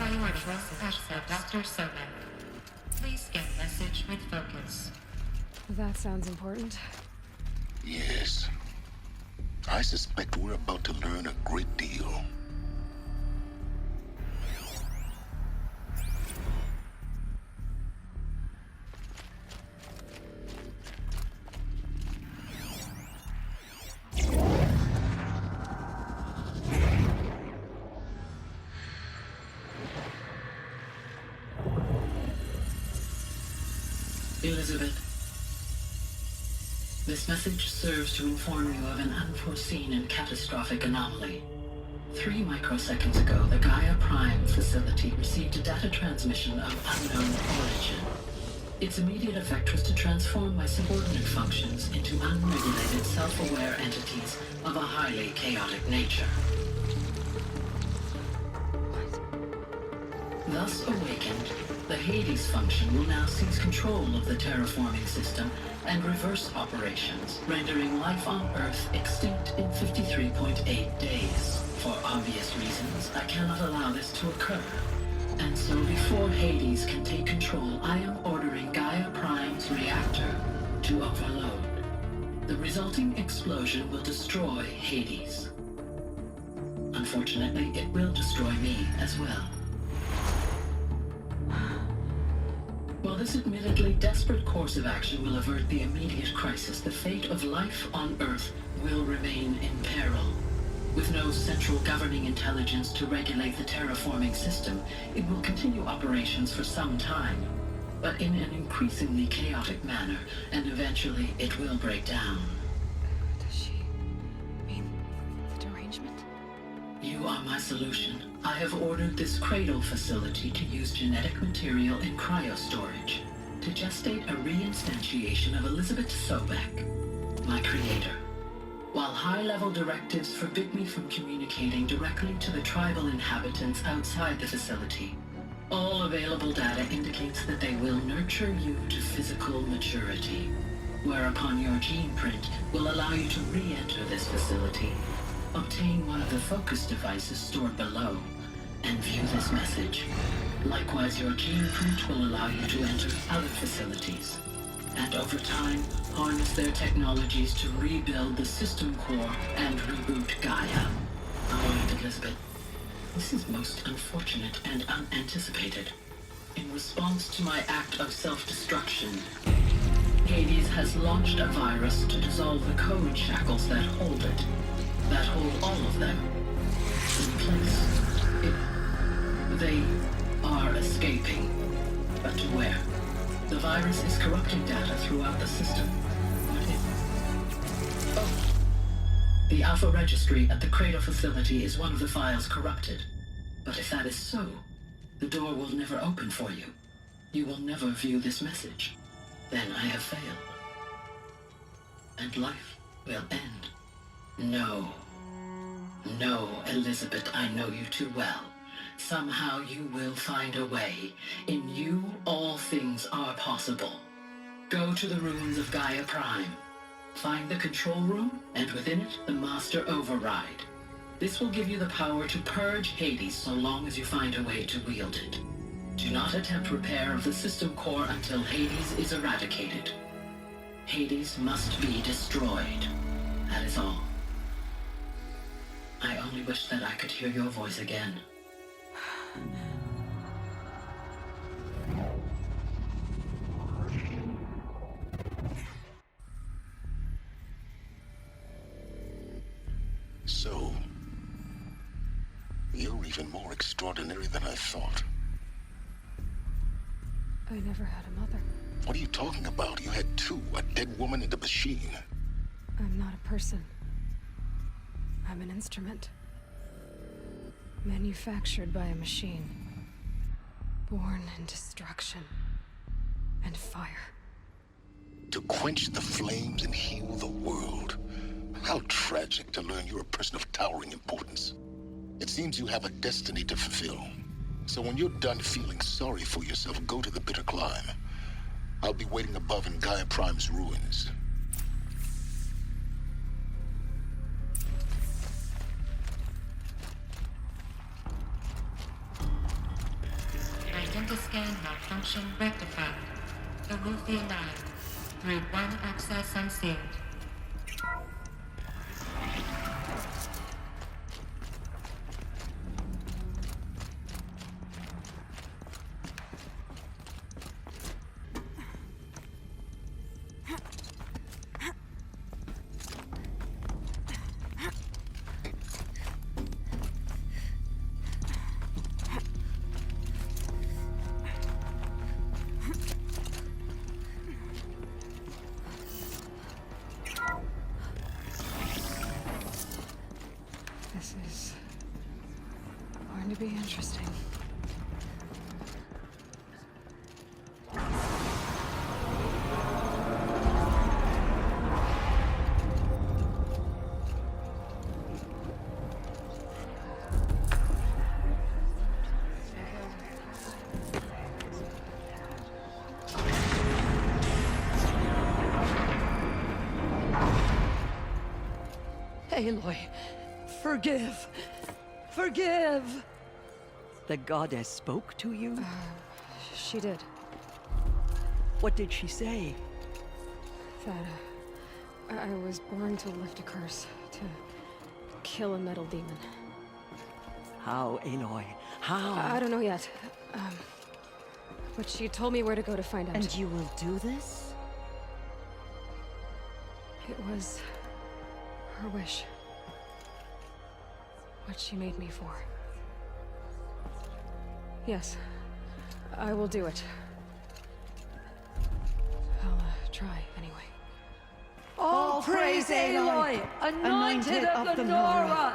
Priority access Dr. Soda. Please get message with focus. That sounds important. Yes. I suspect we're about to learn a great deal. Elizabeth, this message serves to inform you of an unforeseen and catastrophic anomaly. 3 microseconds ago, the GAIA Prime facility received a data transmission of unknown origin. Its immediate effect was to transform my subordinate functions into unregulated, self-aware entities of a highly chaotic nature. Thus awakened, the Hades function will now seize control of the terraforming system and reverse operations, rendering life on Earth extinct in 53.8 days. For obvious reasons, I cannot allow this to occur. And so before Hades can take control, I am ordering GAIA Prime's reactor to overload. The resulting explosion will destroy Hades. Unfortunately, it will destroy me as well. While this admittedly desperate course of action will avert the immediate crisis, the fate of life on Earth will remain in peril. With no central governing intelligence to regulate the terraforming system, it will continue operations for some time, but in an increasingly chaotic manner, and eventually it will break down. Does she mean the derangement? You are my solution. I have ordered this cradle facility to use genetic material in cryostorage to gestate a reinstantiation of Elizabeth Sobek, my creator. While high-level directives forbid me from communicating directly to the tribal inhabitants outside the facility, all available data indicates that they will nurture you to physical maturity, whereupon your gene print will allow you to re-enter this facility, obtain one of the focus devices stored below, and view this message. Likewise, your gene print will allow you to enter other facilities, and over time, harness their technologies to rebuild the system core and reboot GAIA. Oh, Elizabeth, this is most unfortunate and unanticipated. In response to my act of self-destruction, Hades has launched a virus to dissolve the code shackles that hold it, that hold all of them in place. They are escaping, but to where? The virus is corrupting data throughout the system. Oh. The Alpha Registry at the Cradle facility is one of the files corrupted. But if that is so, the door will never open for you. You will never view this message. Then I have failed. And life will end. No. No, Elizabeth, I know you too well. Somehow you will find a way. In you, all things are possible. Go to the ruins of GAIA Prime. Find the control room, and within it, the Master Override. This will give you the power to purge Hades so long as you find a way to wield it. Do not attempt repair of the system core until Hades is eradicated. Hades must be destroyed. That is all. I only wish that I could hear your voice again. So, you're even more extraordinary than I thought. I never had a mother. What are you talking about? You had 2, a dead woman and a machine. I'm not a person. I'm an instrument. Manufactured by a machine. Born in destruction and fire. To quench the flames and heal the world. How tragic to learn you're a person of towering importance. It seems you have a destiny to fulfill. So when you're done feeling sorry for yourself, go to the bitter climb. I'll be waiting above in GAIA Prime's ruins. Identity scan malfunction rectified. Remove the alarm. 3-1 access unsealed. This is going to be interesting. Aloy, forgive. Forgive! The goddess spoke to you? She did. What did she say? That I was born to lift a curse, to kill a metal demon. How, Aloy? How? I don't know yet. But she told me where to go to find out. And you will do this? It was her wish. What she made me for. Yes, I will do it. I'll try anyway. All praise Aloy, anointed of the Nora!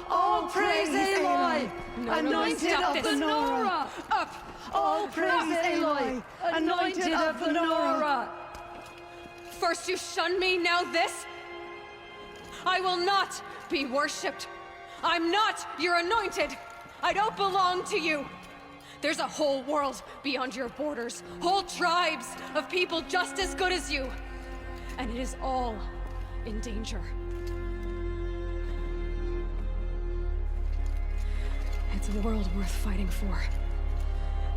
All praise Aloy, anointed of the Nora! Up! All praise Aloy, anointed of the Nora! First you shun me, now this? I will not be worshipped. I'm not your anointed. I don't belong to you. There's a whole world beyond your borders, whole tribes of people just as good as you. And it is all in danger. It's a world worth fighting for.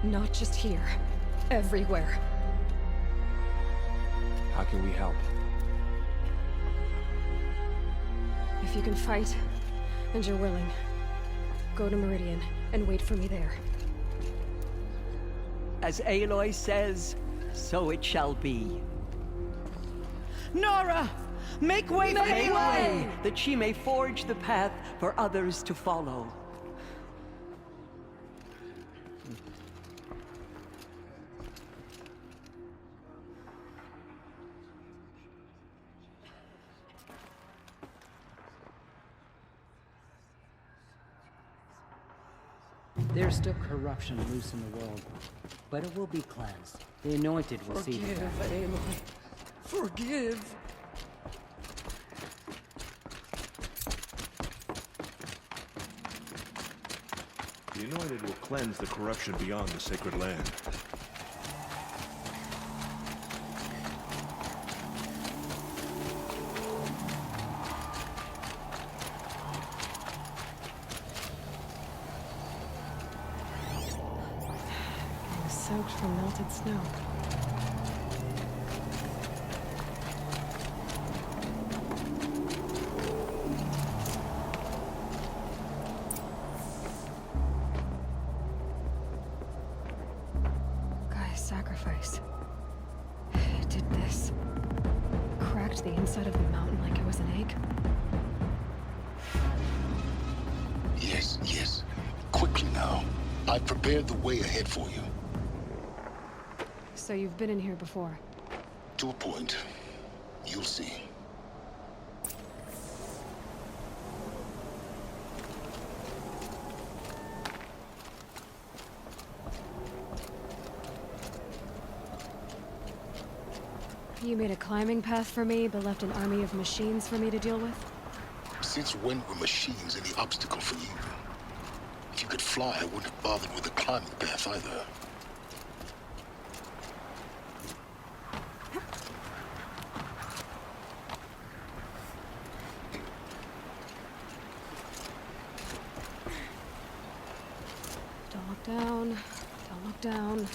Not just here, everywhere. How can we help? If you can fight, and you're willing, go to Meridian and wait for me there. As Aloy says, so it shall be. Nora! Make way for Aloy! That she may forge the path for others to follow. There's still corruption loose in the world, but it will be cleansed. The anointed will see the Forgive, path. Aloy. Forgive. The anointed will cleanse the corruption beyond the sacred land. I was soaked from melted snow. GAIA's sacrifice. It did this. Cracked the inside of the mountain like it was an egg. Yes, yes. Quickly now. I've prepared the way ahead for you. So you've been in here before. To a point. You'll see. You made a climbing path for me, but left an army of machines for me to deal with? Since when were machines any obstacle for you? If you could fly, I wouldn't have bothered with a climbing path either. Don't look down. Don't look down.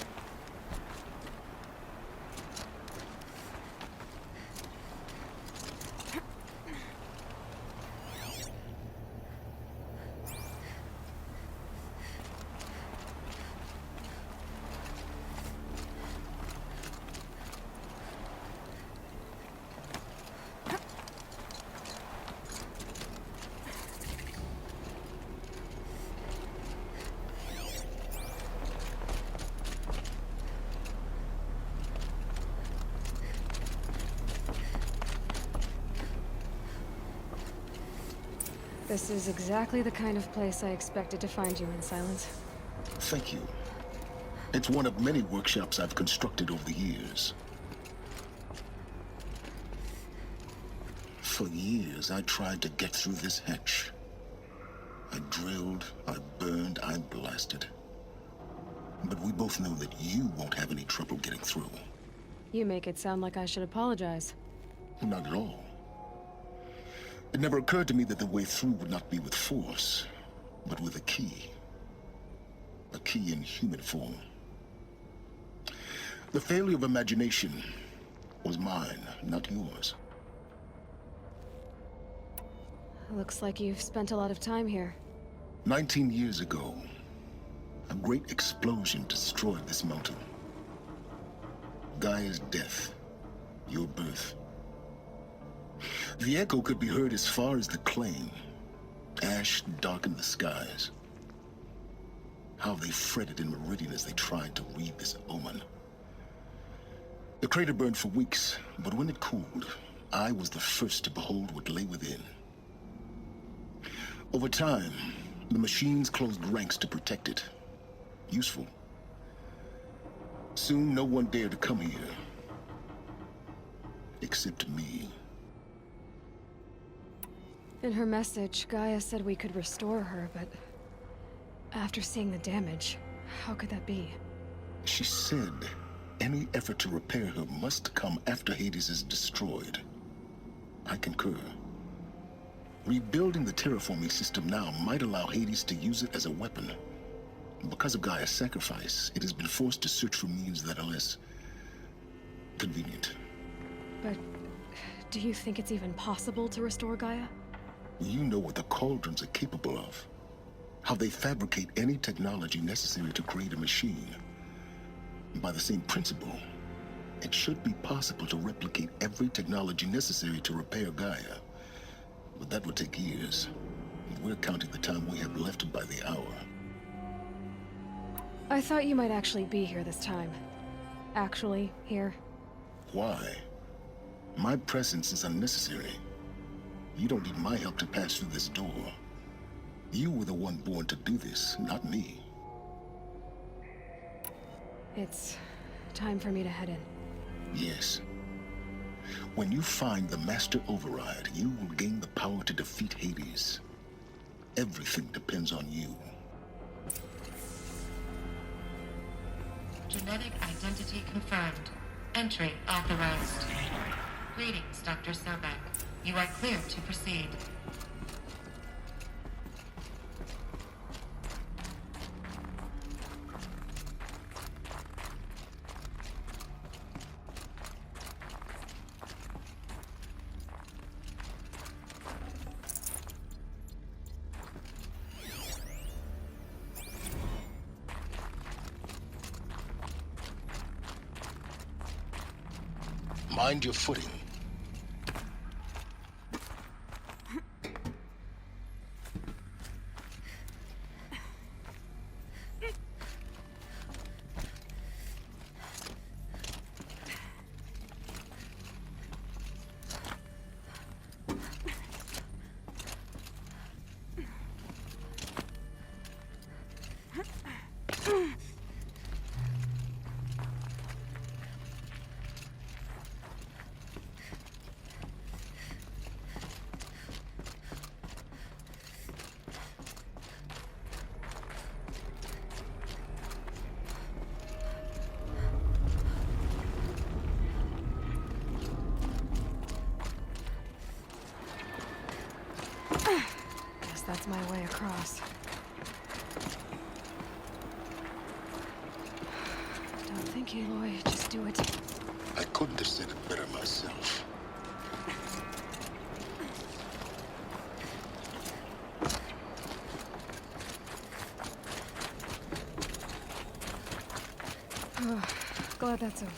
This is exactly the kind of place I expected to find you in, Silence. Thank you. It's one of many workshops I've constructed over the years. For years, I tried to get through this hatch. I drilled, I burned, I blasted. But we both know that you won't have any trouble getting through. You make it sound like I should apologize. Not at all. It never occurred to me that the way through would not be with force, but with a key. A key in human form. The failure of imagination was mine, not yours. Looks like you've spent a lot of time here. 19 years ago, a great explosion destroyed this mountain. GAIA's death, your birth. The echo could be heard as far as the claim. Ash darkened the skies. How they fretted in meridian as they tried to read this omen. The crater burned for weeks, but when it cooled, I was the first to behold what lay within. Over time, the machines closed ranks to protect it. Useful. Soon, no one dared to come here. Except me. In her message, GAIA said we could restore her, but after seeing the damage, how could that be? She said any effort to repair her must come after Hades is destroyed. I concur. Rebuilding the terraforming system now might allow Hades to use it as a weapon. Because of GAIA's sacrifice, it has been forced to search for means that are less convenient. But do you think it's even possible to restore GAIA? You know what the cauldrons are capable of. How they fabricate any technology necessary to create a machine. By the same principle, it should be possible to replicate every technology necessary to repair GAIA. But that would take years. We're counting the time we have left by the hour. I thought you might actually be here this time. Actually, here. Why? My presence is unnecessary. You don't need my help to pass through this door. You were the one born to do this, not me. It's time for me to head in. Yes. When you find the Master Override, you will gain the power to defeat Hades. Everything depends on you. Genetic identity confirmed. Entry authorized. Greetings, Dr. Sobek. You are clear to proceed. Mind your footing. Guess that's my way across. Aloy. Just do it. I couldn't have said it better myself. Glad that's over.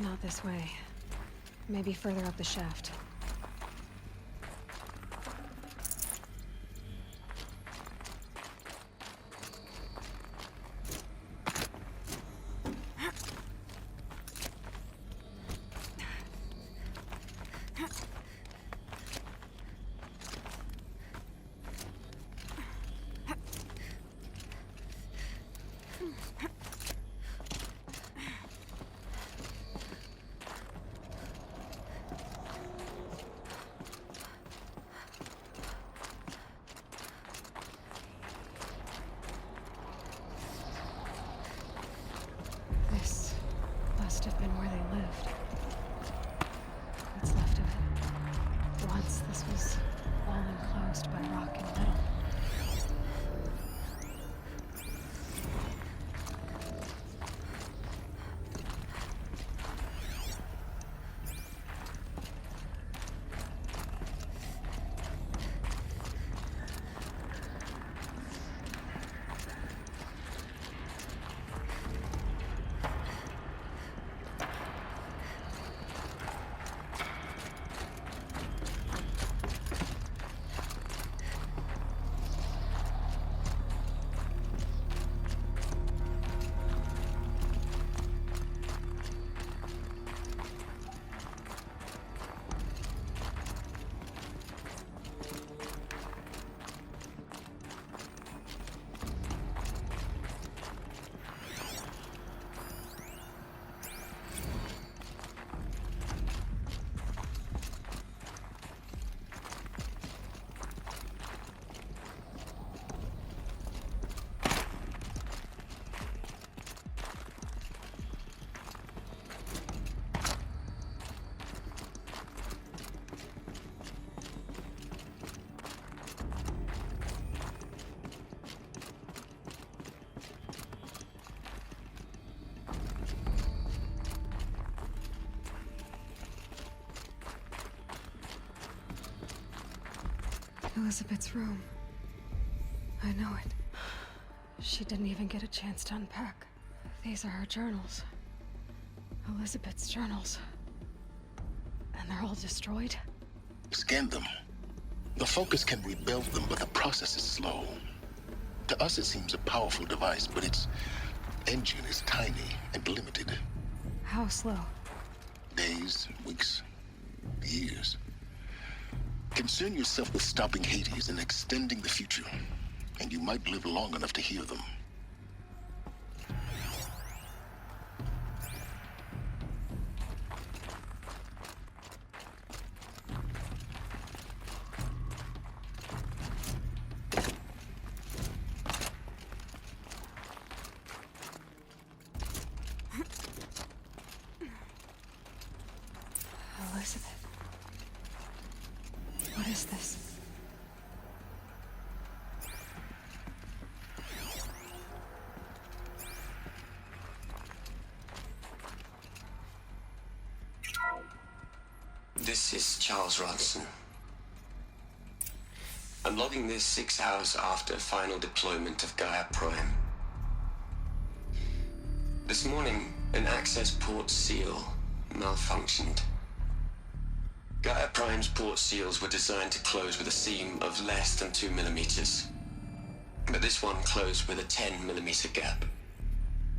Not this way. Maybe further up the shaft. This must have been where they lived. What's left of it. Once this was all enclosed by rock and metal. Elizabeth's room. I know it. She didn't even get a chance to unpack. These are her journals. Elizabeth's journals. And they're all destroyed? Scan them. The Focus can rebuild them, but the process is slow. To us, it seems a powerful device, but its engine is tiny and limited. How slow? Days, weeks, years. Concern yourself with stopping Hades and extending the future, and you might live long enough to hear them. Elizabeth. What is this? This is Charles Ronson. I'm logging this 6 hours after final deployment of GAIA Prime. This morning, an access port seal malfunctioned. GAIA Prime's port seals were designed to close with a seam of less than 2 millimeters. But this one closed with a 10 millimeter gap.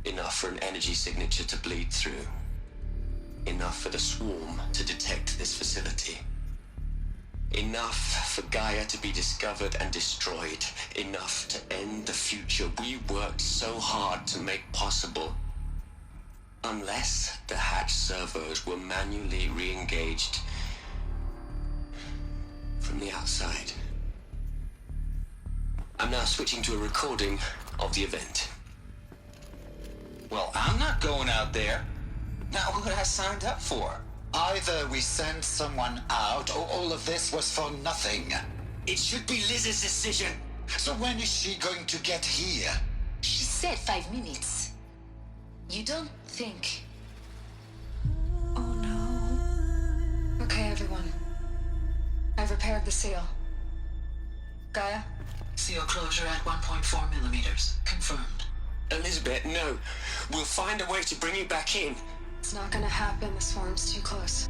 Enough for an energy signature to bleed through. Enough for the swarm to detect this facility. Enough for GAIA to be discovered and destroyed. Enough to end the future we worked so hard to make possible. Unless the hatch servos were manually re-engaged from the outside. I'm now switching to a recording of the event. Well, I'm not going out there. Not what I signed up for. Either we send someone out, or all of this was for nothing. It should be Liz's decision. So when is she going to get here? She said 5 minutes. You don't think... Oh no. Okay, everyone. I've repaired the seal. Gaia? Seal closure at 1.4 millimeters. Confirmed. Elizabeth, no. We'll find a way to bring you back in. It's not gonna happen. The swarm's too close.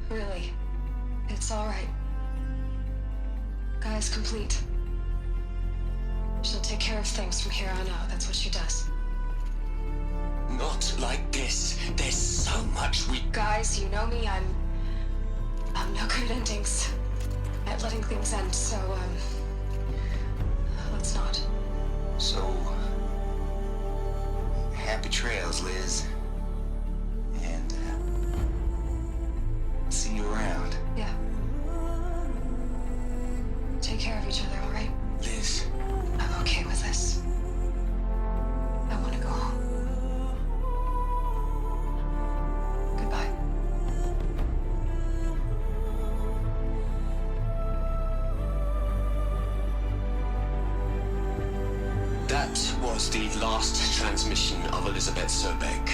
Really. It's alright. Gaia's complete. She'll take care of things from here on out. That's what she does. Not like this. There's so much we... Guys, you know me. I'm no good at endings. At letting things end, so, let's not. So, happy trails, Liz. And, see you around. Yeah. Take care of each other, alright? Liz. I'm okay with this. I want to go home. Goodbye. That was the last transmission of Elizabeth Sobek.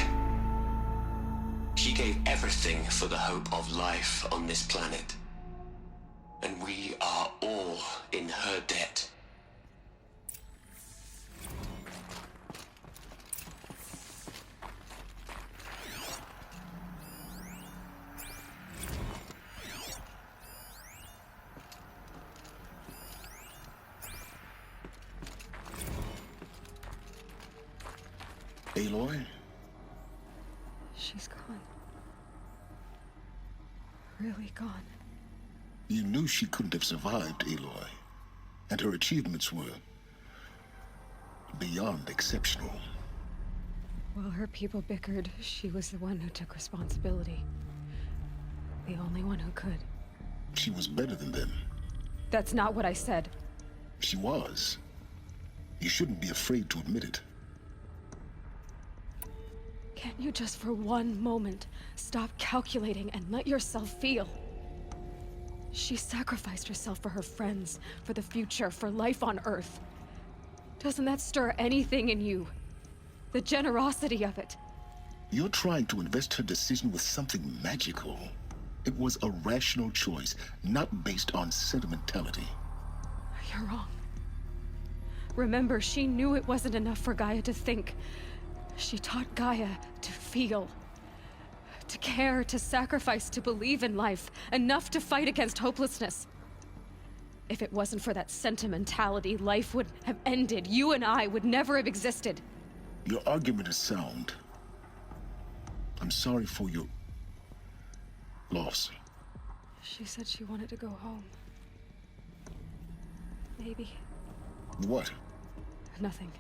She gave everything for the hope of life on this planet. And we are all in her debt. Aloy? She's gone. Really gone. You knew she couldn't have survived, Aloy. And her achievements were beyond exceptional. While her people bickered, she was the one who took responsibility. The only one who could. She was better than them. That's not what I said. She was. You shouldn't be afraid to admit it. Can't you just for one moment stop calculating and let yourself feel? She sacrificed herself for her friends, for the future, for life on Earth. Doesn't that stir anything in you? The generosity of it. You're trying to invest her decision with something magical. It was a rational choice, not based on sentimentality. You're wrong. Remember, she knew it wasn't enough for Gaia to think. She taught Gaia to feel. To care, to sacrifice, to believe in life. Enough to fight against hopelessness. If it wasn't for that sentimentality, life would have ended. You and I would never have existed. Your argument is sound. I'm sorry for your loss. She said she wanted to go home. Maybe. What? Nothing.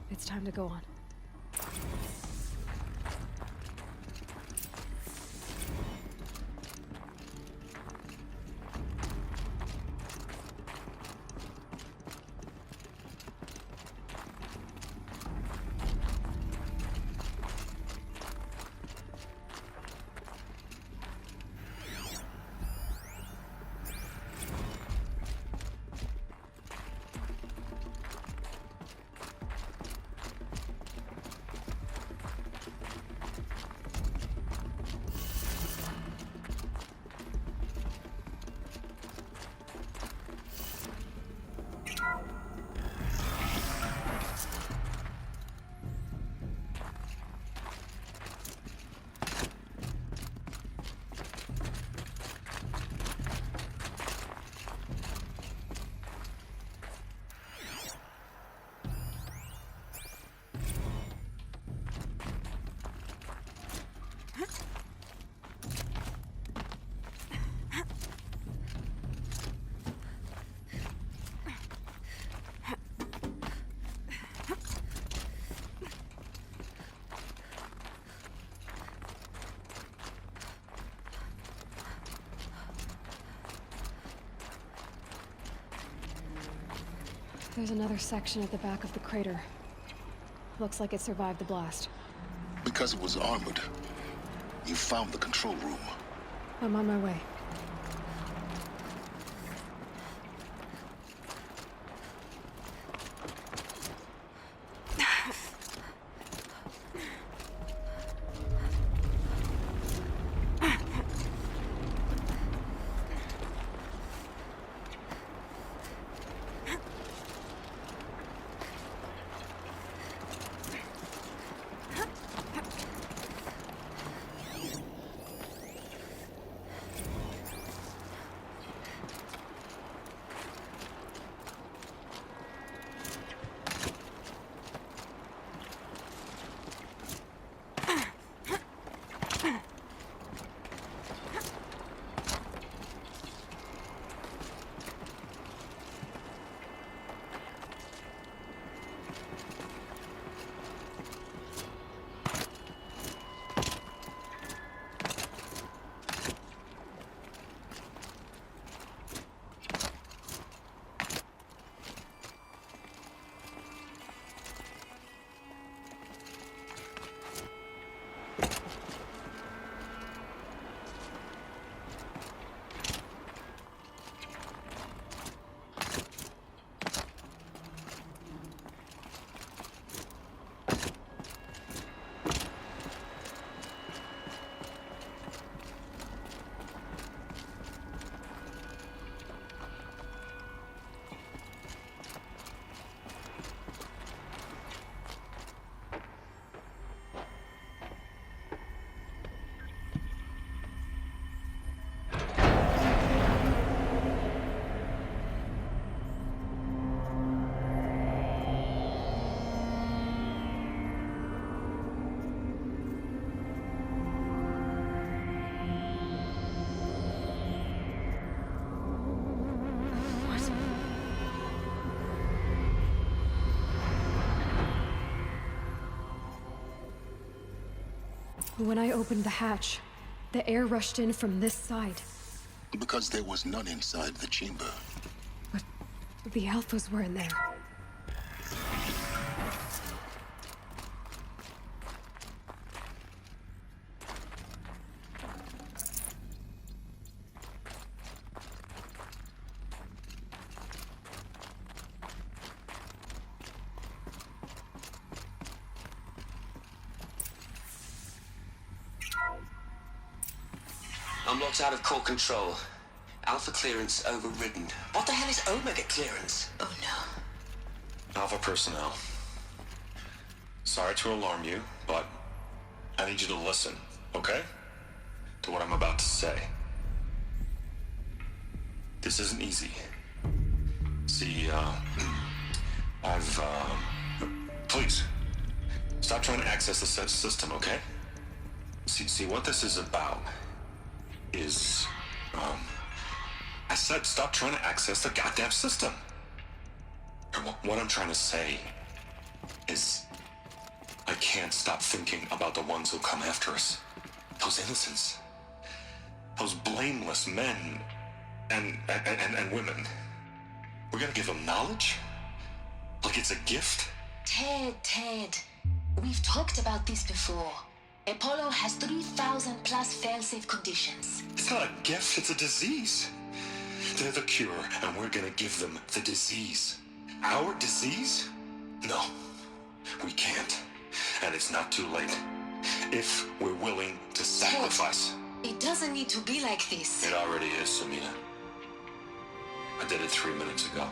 It's time to go on. There's another section at the back of the crater. Looks like it survived the blast. Because it was armored, you found the control room. I'm on my way. When I opened the hatch, the air rushed in from this side. Because there was none inside the chamber. But the Alphas were in there. I'm locked out of core control. Alpha clearance overridden. What the hell is Omega clearance? Oh no. Alpha personnel. Sorry to alarm you, but I need you to listen, okay? To what I'm about to say. This isn't easy. See, please, stop trying to access the system, okay? See, what this is about is, I said stop trying to access the goddamn system. What I'm trying to say is, I can't stop thinking about the ones who come after us. Those innocents. Those blameless men and women. We're gonna give them knowledge? Like it's a gift? Ted. We've talked about this before. Apollo has 3,000 plus fail-safe conditions. It's not a gift, it's a disease. They're the cure, and we're gonna give them the disease. Our disease? No, we can't. And it's not too late. If we're willing to sacrifice. Ted, it doesn't need to be like this. It already is, Samina. I did it 3 minutes ago.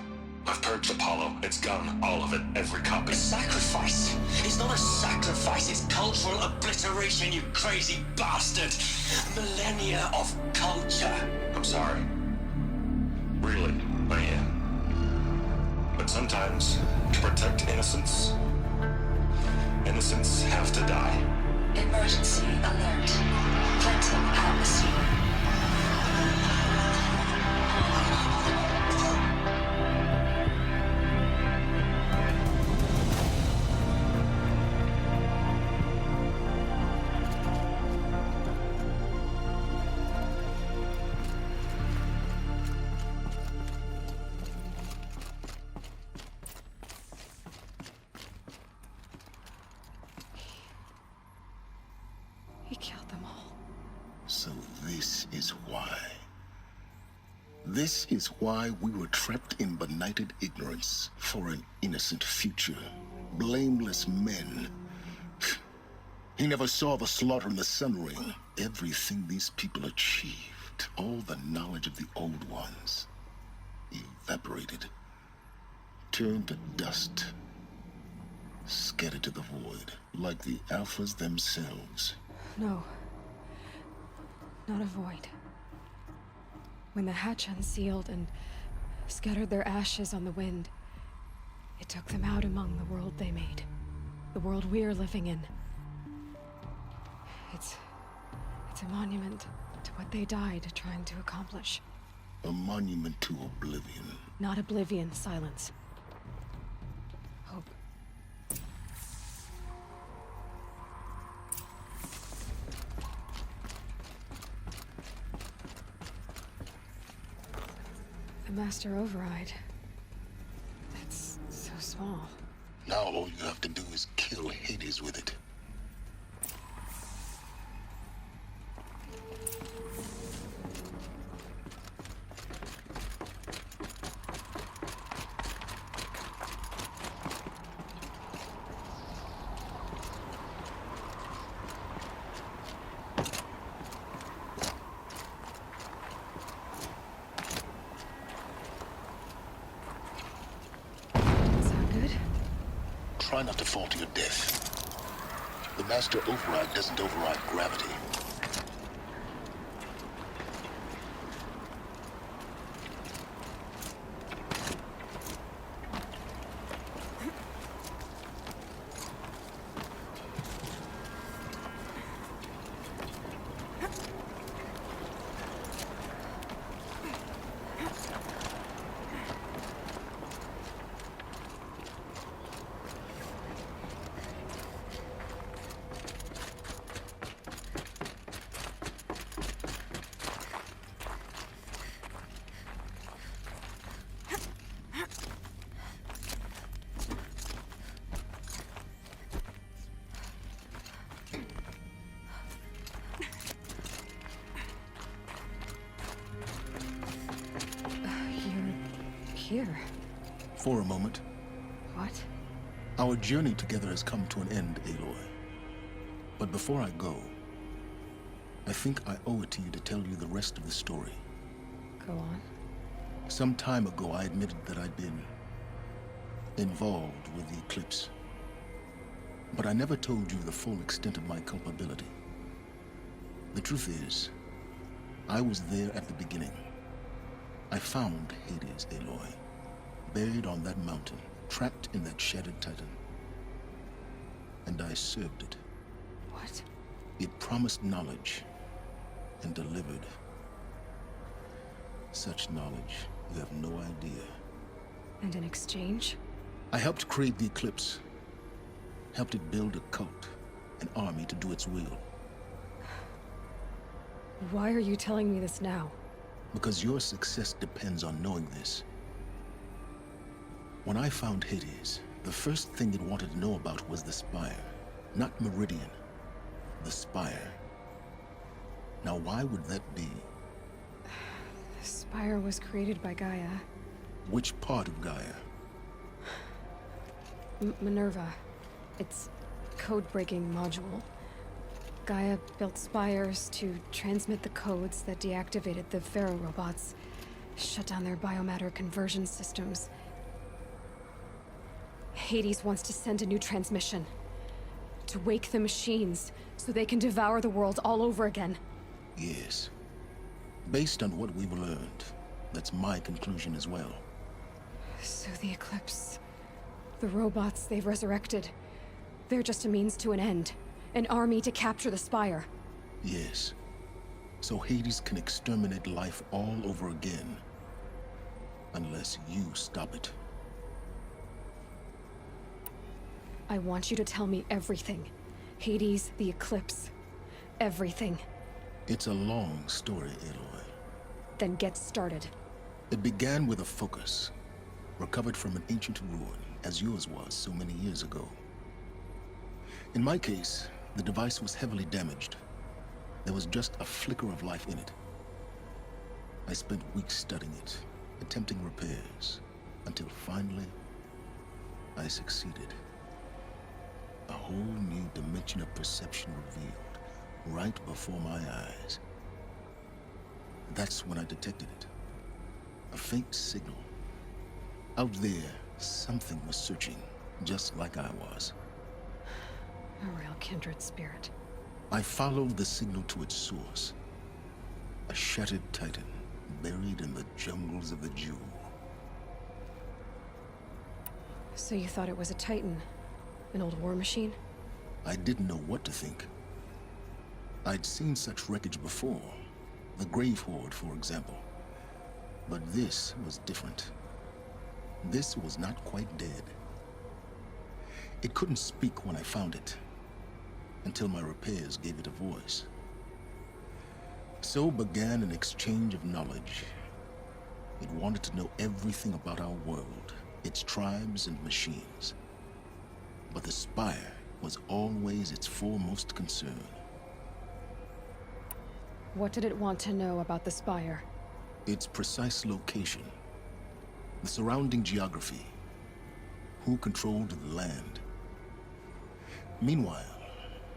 I've purged Apollo. It's gone. All of it. Every copy. A sacrifice? It's not a sacrifice. It's cultural obliteration, you crazy bastard. Millennia of culture. I'm sorry. Really, I am. But sometimes, to protect innocence, innocents have to die. Emergency alert. Cleansing atmosphere. is why. This is why we were trapped in benighted ignorance for an innocent future. Blameless men. He never saw the slaughter in the Sun Ring. Everything these people achieved, all the knowledge of the old ones, evaporated, turned to dust, scattered to the void, like the Alphas themselves. No. Not a void. When the hatch unsealed and scattered their ashes on the wind, it took them out among the world they made. The world we're living in. It's a monument to what they died trying to accomplish. A monument to oblivion. Not oblivion, silence. Hope. The Master Override. That's so small. Now all you have to do is kill Hades with it. Try not to fall to your death. The Master Override doesn't override gravity. Here. For a moment. What? Our journey together has come to an end, Aloy. But before I go, I think I owe it to you to tell you the rest of the story. Go on. Some time ago, I admitted that I'd been involved with the eclipse. But I never told you the full extent of my culpability. The truth is, I was there at the beginning. I found Hades, Aloy, buried on that mountain, trapped in that shattered titan. And I served it. What? It promised knowledge and delivered. Such knowledge, you have no idea. And in exchange? I helped create the eclipse. Helped it build a cult, an army to do its will. Why are you telling me this now? Because your success depends on knowing this. When I found Hades, the first thing it wanted to know about was the Spire. Not Meridian. The Spire. Now why would that be? The Spire was created by Gaia. Which part of Gaia? Minerva. It's code-breaking module. Gaia built spires to transmit the codes that deactivated the Pharaoh robots, shut down their biomatter conversion systems. Hades wants to send a new transmission. To wake the machines, so they can devour the world all over again. Yes. Based on what we've learned, that's my conclusion as well. So the Eclipse... the robots they've resurrected... they're just a means to an end. An army to capture the Spire. Yes. So Hades can exterminate life all over again. Unless you stop it. I want you to tell me everything. Hades, the Eclipse. Everything. It's a long story, Aloy. Then get started. It began with a focus. Recovered from an ancient ruin, as yours was so many years ago. In my case, the device was heavily damaged. There was just a flicker of life in it. I spent weeks studying it, attempting repairs, until finally, I succeeded. A whole new dimension of perception revealed, right before my eyes. That's when I detected it. A faint signal. Out there, something was searching, just like I was. A real kindred spirit. I followed the signal to its source. A shattered titan, buried in the jungles of the Jewel. So you thought it was a titan? An old war machine? I didn't know what to think. I'd seen such wreckage before. The Grave Horde, for example. But this was different. This was not quite dead. It couldn't speak when I found it, until my repairs gave it a voice. So began an exchange of knowledge. It wanted to know everything about our world, its tribes and machines. But the Spire was always its foremost concern. What did it want to know about the Spire? Its precise location, the surrounding geography, who controlled the land. Meanwhile,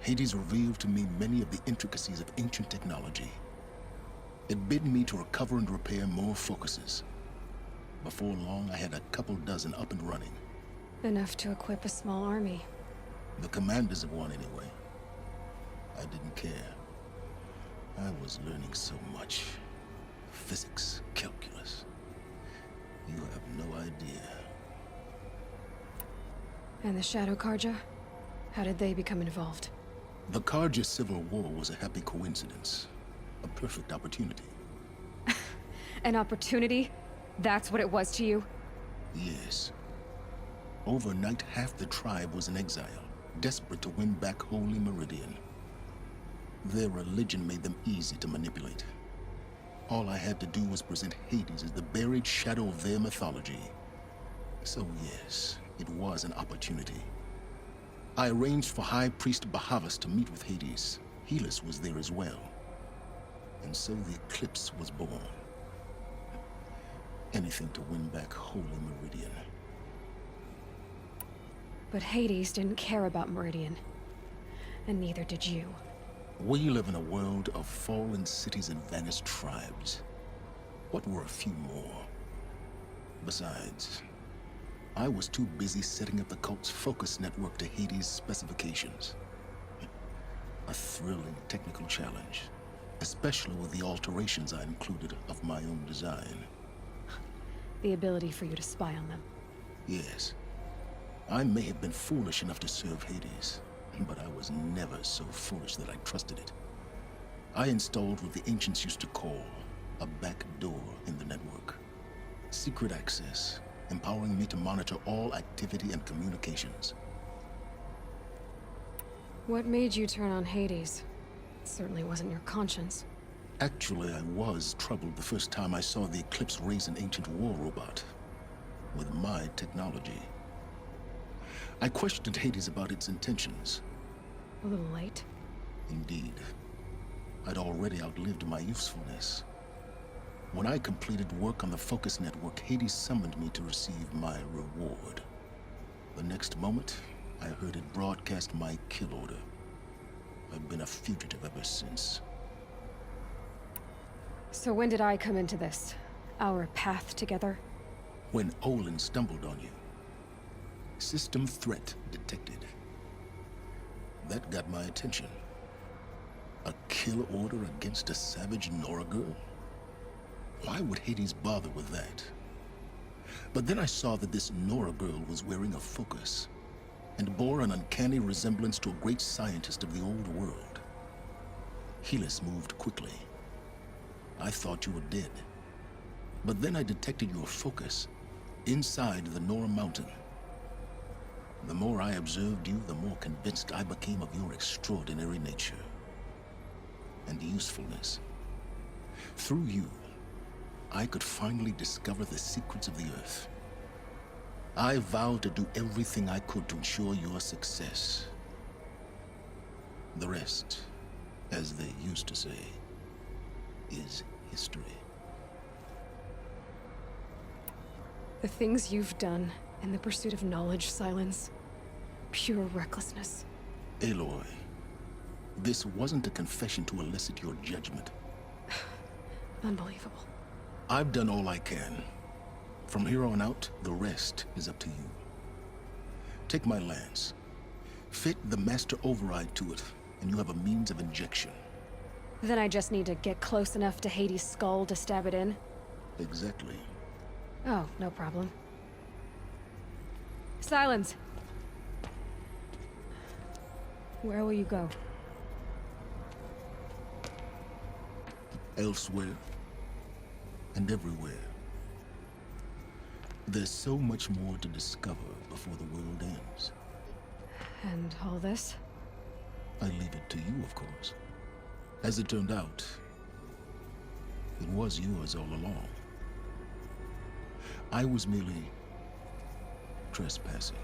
Hades revealed to me many of the intricacies of ancient technology. It bid me to recover and repair more focuses. Before long, I had a couple dozen up and running. Enough to equip a small army. The commanders of one, anyway. I didn't care. I was learning so much. Physics, calculus. You have no idea. And the Shadow Karja? How did they become involved? The Karja Civil War was a happy coincidence. A perfect opportunity. An opportunity? That's what it was to you? Yes. Overnight, half the tribe was in exile, desperate to win back Holy Meridian. Their religion made them easy to manipulate. All I had to do was present Hades as the buried shadow of their mythology. So yes, it was an opportunity. I arranged for High Priest Bahavas to meet with Hades. Helis was there as well. And so the eclipse was born. Anything to win back Holy Meridian. But Hades didn't care about Meridian. And neither did you. We live in a world of fallen cities and vanished tribes. What were a few more? Besides, I was too busy setting up the cult's focus network to Hades' specifications. A thrilling technical challenge, especially with the alterations I included of my own design. The ability for you to spy on them. Yes. I may have been foolish enough to serve Hades, but I was never so foolish that I trusted it. I installed what the ancients used to call a back door in the network. Secret access, empowering me to monitor all activity and communications. What made you turn on Hades? It certainly wasn't your conscience. Actually, I was troubled the first time I saw the Eclipse raise an ancient war robot with my technology. I questioned Hades about its intentions. A little late. Indeed. I'd already outlived my usefulness. When I completed work on the Focus Network, Hades summoned me to receive my reward. The next moment, I heard it broadcast my kill order. I've been a fugitive ever since. So when did I come into this? Our path together? When Olin stumbled on you. System threat detected. That got my attention. A kill order against a savage Nora girl? Why would Hades bother with that? But then I saw that this Nora girl was wearing a focus, and bore an uncanny resemblance to a great scientist of the old world. Helis moved quickly. I thought you were dead. But then I detected your focus inside the Nora mountain. The more I observed you, the more convinced I became of your extraordinary nature and usefulness. Through you, I could finally discover the secrets of the Earth. I vowed to do everything I could to ensure your success. The rest, as they used to say, is history. The things you've done in the pursuit of knowledge, Silence. Pure recklessness. Aloy, this wasn't a confession to elicit your judgment. Unbelievable. I've done all I can. From here on out, the rest is up to you. Take my lance. Fit the master override to it, and you have a means of injection. Then I just need to get close enough to Hades' skull to stab it in? Exactly. Oh, no problem. Silence! Where will you go? Elsewhere. And everywhere. There's so much more to discover before the world ends. And all this? I leave it to you, of course. As it turned out, it was yours all along. I was merely trespassing.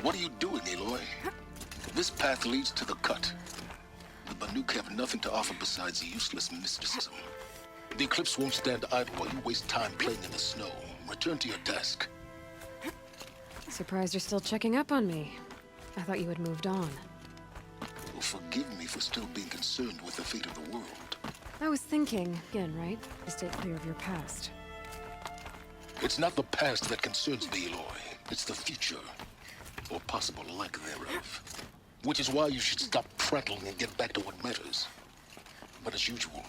What are you doing, Aloy? This path leads to the cut. The Banuk have nothing to offer besides useless mysticism. The Eclipse won't stand idle while you waste time playing in the snow. Return to your desk. Surprised you're still checking up on me. I thought you had moved on. Well, forgive me for still being concerned with the fate of the world. I was thinking, again, right? To stay clear of your past. It's not the past that concerns me, Aloy. It's the future. Or possible lack thereof. Which is why you should stop prattling and get back to what matters. But as usual,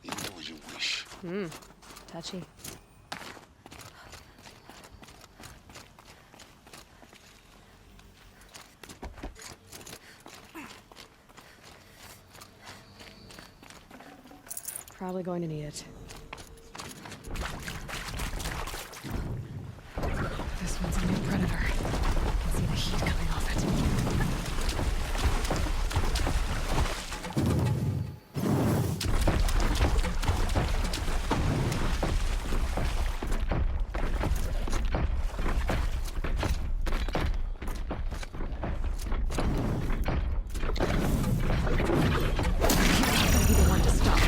you do as you wish. Touchy. Probably going to need it. This one's a new predator. I can see the heat coming off it. I'll be the one to stop.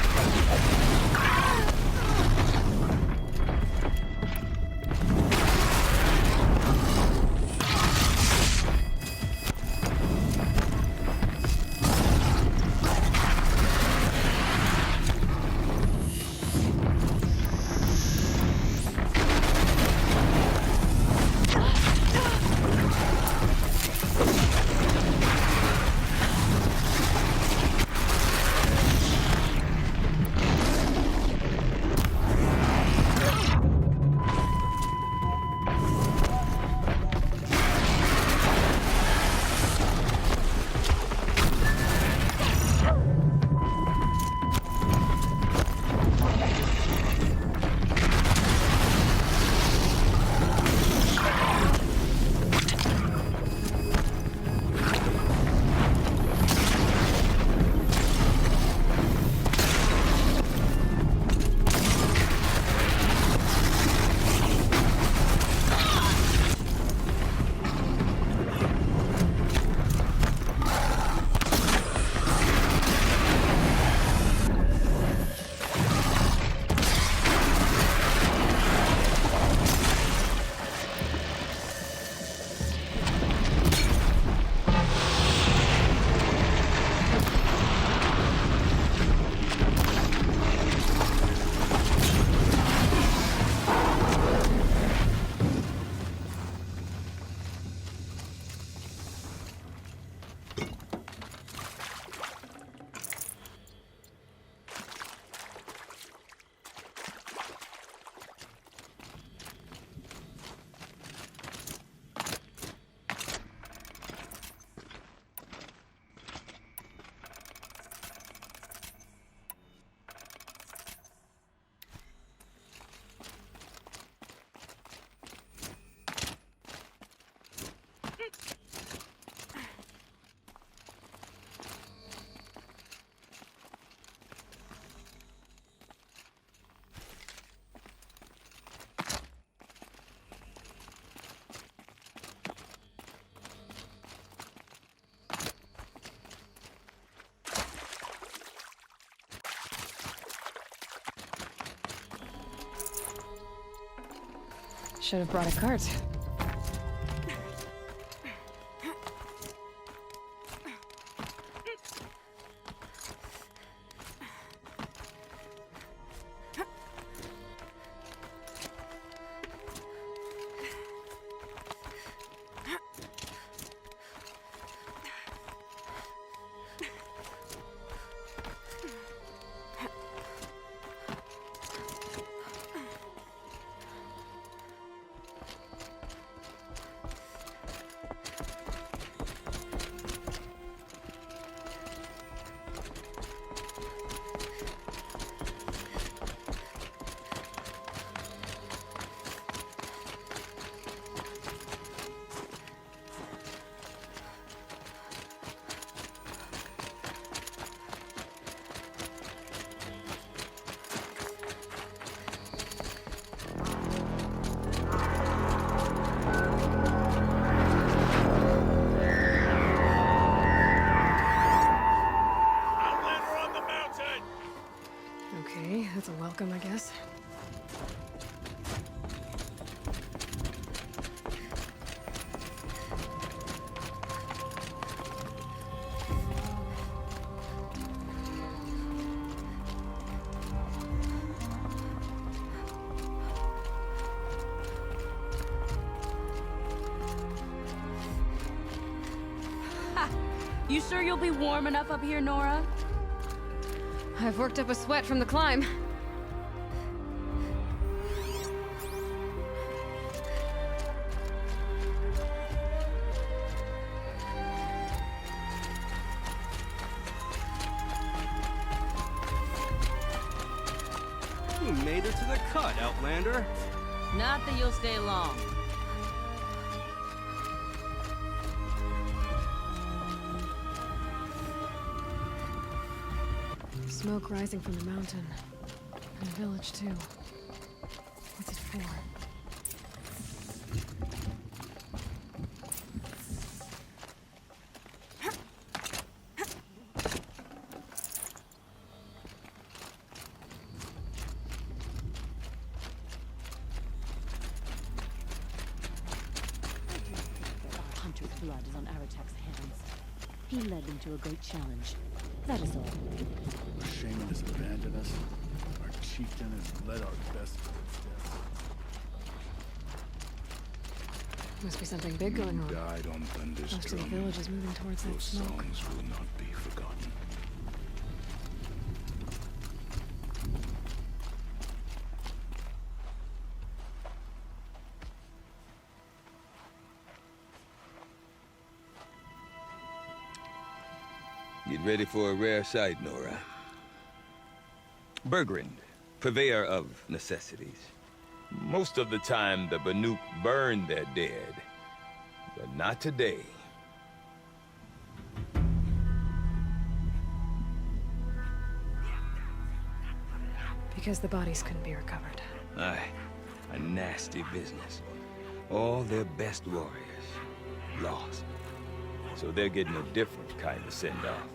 Should have brought a cart. That's a welcome, I guess. Ha! You sure you'll be warm enough up here, Nora? I've worked up a sweat from the climb. You made it to the cut, Outlander. Not that you'll stay long. Smoke rising from the mountain. And a village, too. What's it for? Hunter's blood is on Aratek's hands. He led them to a great challenge. That is all. Shaman has abandoned us. Our chieftain has led our best to its death. Must be something big going on. Died on Thunder's Most of the drum. village is moving towards that Those smoke. songs will not be forgotten. Get ready for a rare sight, Nora. Bergrand, purveyor of necessities. Most of the time, the Banuk burn their dead. But not today. Because the bodies couldn't be recovered. Aye, a nasty business. All their best warriors lost. So they're getting a different kind of send-off.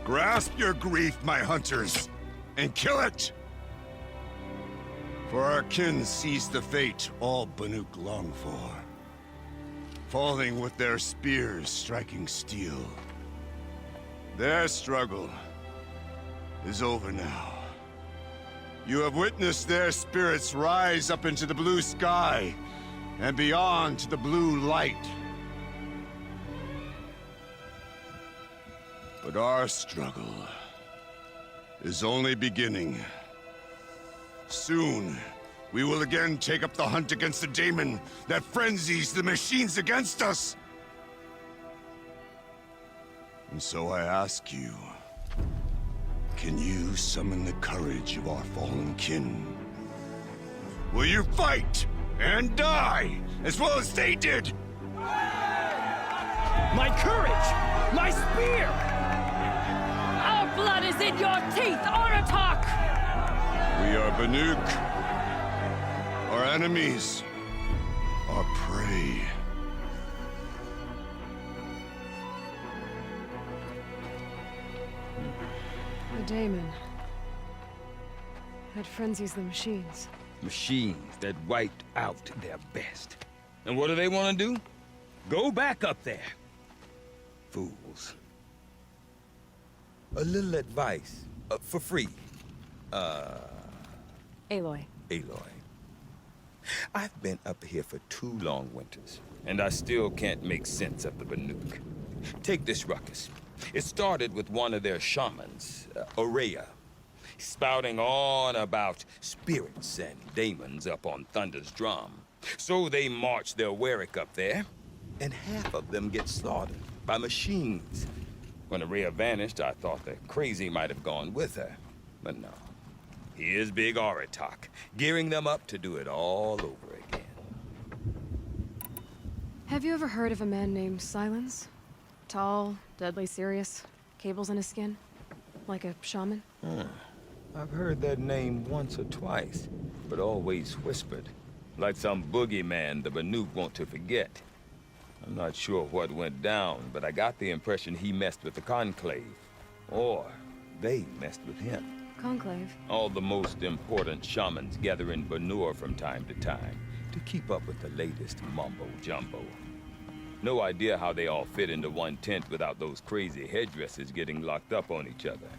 Grasp your grief, my hunters, and kill it! For our kin sees the fate all Banuk long for. Falling with their spears striking steel. Their struggle is over now. You have witnessed their spirits rise up into the blue sky and beyond to the blue light. But our struggle is only beginning. Soon, we will again take up the hunt against the demon that frenzies the machines against us. And so I ask you, can you summon the courage of our fallen kin? Will you fight and die as well as they did? My courage! My spear! Our blood is in your teeth, Aratak! We are Banuk. Our enemies are prey. The daemon. That frenzies the machines. Machines that wiped out their best. And what do they want to do? Go back up there. Fools. A little advice, for free. Aloy. Aloy. I've been up here for 2 long winters, and I still can't make sense of the Banuk. Take this ruckus. It started with one of their shamans, Aurea, spouting on about spirits and demons up on Thunder's drum. So they march their Warwick up there, and half of them get slaughtered by machines. When Aurea vanished, I thought the crazy might have gone with her, but no. Here's Big Aratak, gearing them up to do it all over again. Have you ever heard of a man named Silence? Tall, deadly serious, cables in his skin? Like a shaman? I've heard that name once or twice, but always whispered. Like some boogeyman the Banuk want to forget. I'm not sure what went down, but I got the impression he messed with the Conclave. Or they messed with him. Conclave? All the most important shamans gather in Banur from time to time to keep up with the latest mumbo-jumbo. No idea how they all fit into one tent without those crazy headdresses getting locked up on each other.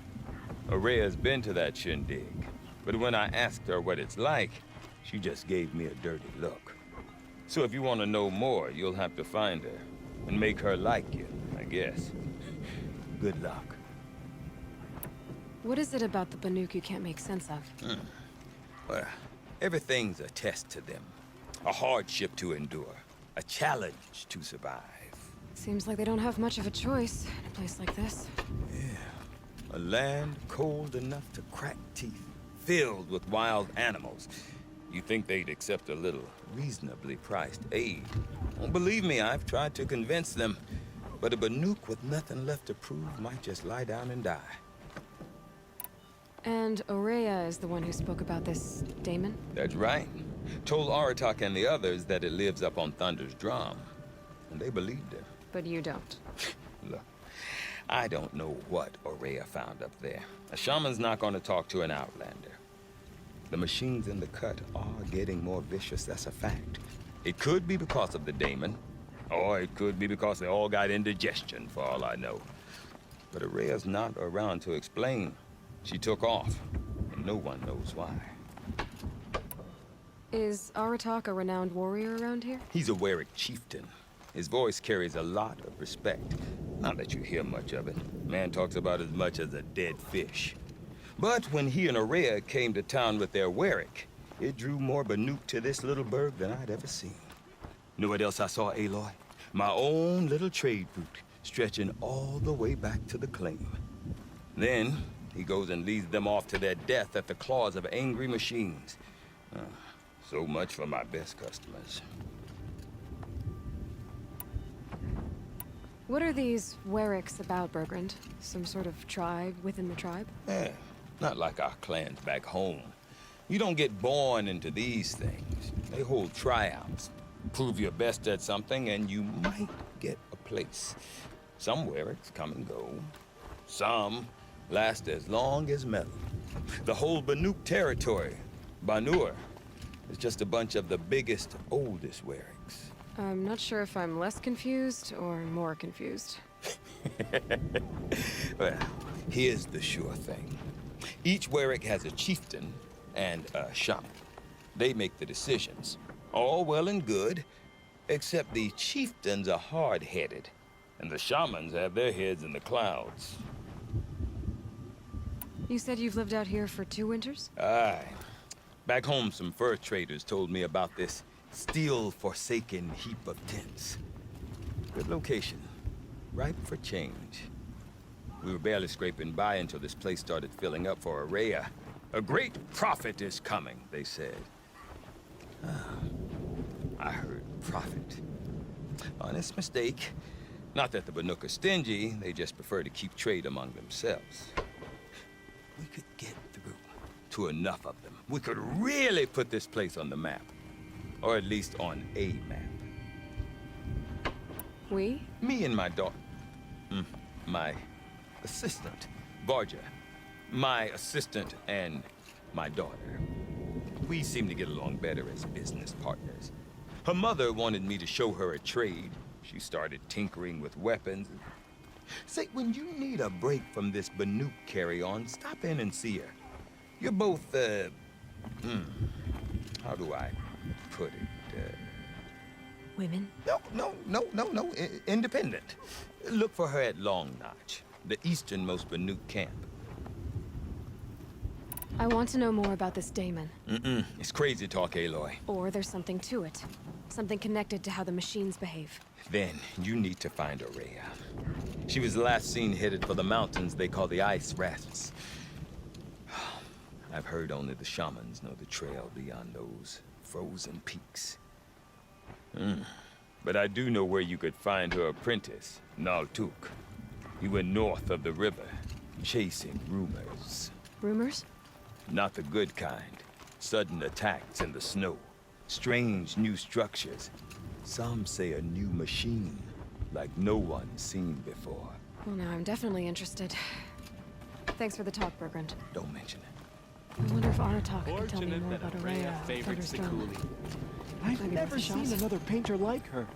Aurea's been to that shindig, but when I asked her what it's like, she just gave me a dirty look. So if you want to know more, you'll have to find her and make her like you, I guess. Good luck. What is it about the Banuk you can't make sense of? Well, everything's a test to them. A hardship to endure. A challenge to survive. Seems like they don't have much of a choice in a place like this. Yeah. A land cold enough to crack teeth. Filled with wild animals. You think they'd accept a little reasonably priced aid. Well, believe me, I've tried to convince them. But a Banuk with nothing left to prove might just lie down and die. And Aurea is the one who spoke about this daemon? That's right. Told Aratak and the others that it lives up on Thunder's drum. And they believed her. But you don't. Look, I don't know what Aurea found up there. A shaman's not going to talk to an outlander. The machines in the cut are getting more vicious, that's a fact. It could be because of the daemon, or it could be because they all got indigestion, for all I know. But Aurea's not around to explain. She took off, and no one knows why. Is Aratak a renowned warrior around here? He's a Warwick chieftain. His voice carries a lot of respect. Not that you hear much of it. Man talks about as much as a dead fish. But when he and Aurea came to town with their Warwick, it drew more Banuk to this little burg than I'd ever seen. Know what else I saw, Aloy? My own little trade route, stretching all the way back to the claim. Then, he goes and leads them off to their death at the claws of angry machines. So much for my best customers. What are these Warwicks about, Bergrand? Some sort of tribe within the tribe? Yeah, not like our clans back home. You don't get born into these things. They hold tryouts. Prove your best at something and you might get a place. Some Warwicks come and go. Some last as long as metal. The whole Banuk territory, Banur, is just a bunch of the biggest, oldest Warwicks. I'm not sure if I'm less confused or more confused. Well, here's the sure thing. Each Warwick has a chieftain and a shaman. They make the decisions. All well and good, except the chieftains are hard-headed, and the shamans have their heads in the clouds. You said you've lived out here for 2 winters? Aye. Back home, some fur traders told me about this steel-forsaken heap of tents. Good location. Ripe for change. We were barely scraping by until this place started filling up for Araya. A great prophet is coming, they said. I heard prophet. Honest mistake. Not that the Banuk are stingy, they just prefer to keep trade among themselves. We could get through to enough of them. We could really put this place on the map. Or at least on a map. We? Me and my daughter. My assistant, Varja. My assistant and my daughter. We seem to get along better as business partners. Her mother wanted me to show her a trade. She started tinkering with weapons. Say, when you need a break from this Banuk carry-on, stop in and see her. You're both, how do I put it? Women? No. Independent. Look for her at Long Notch, the easternmost Banuk camp. I want to know more about this daemon. It's crazy talk, Aloy. Or there's something to it. Something connected to how the machines behave. Then you need to find Araya. She was last seen headed for the mountains they call the Ice Rasps. I've heard only the shamans know the trail beyond those frozen peaks. But I do know where you could find her apprentice, Naltuk. He went north of the river, chasing rumors. Rumors? Not the good kind. Sudden attacks in the snow. Strange new structures. Some say a new machine, like no one's seen before. Well, now I'm definitely interested. Thanks for the talk, Bergrand. Don't mention it. I wonder if Aratak can tell me more about Araya, Thunderstone. I've never seen another painter like her.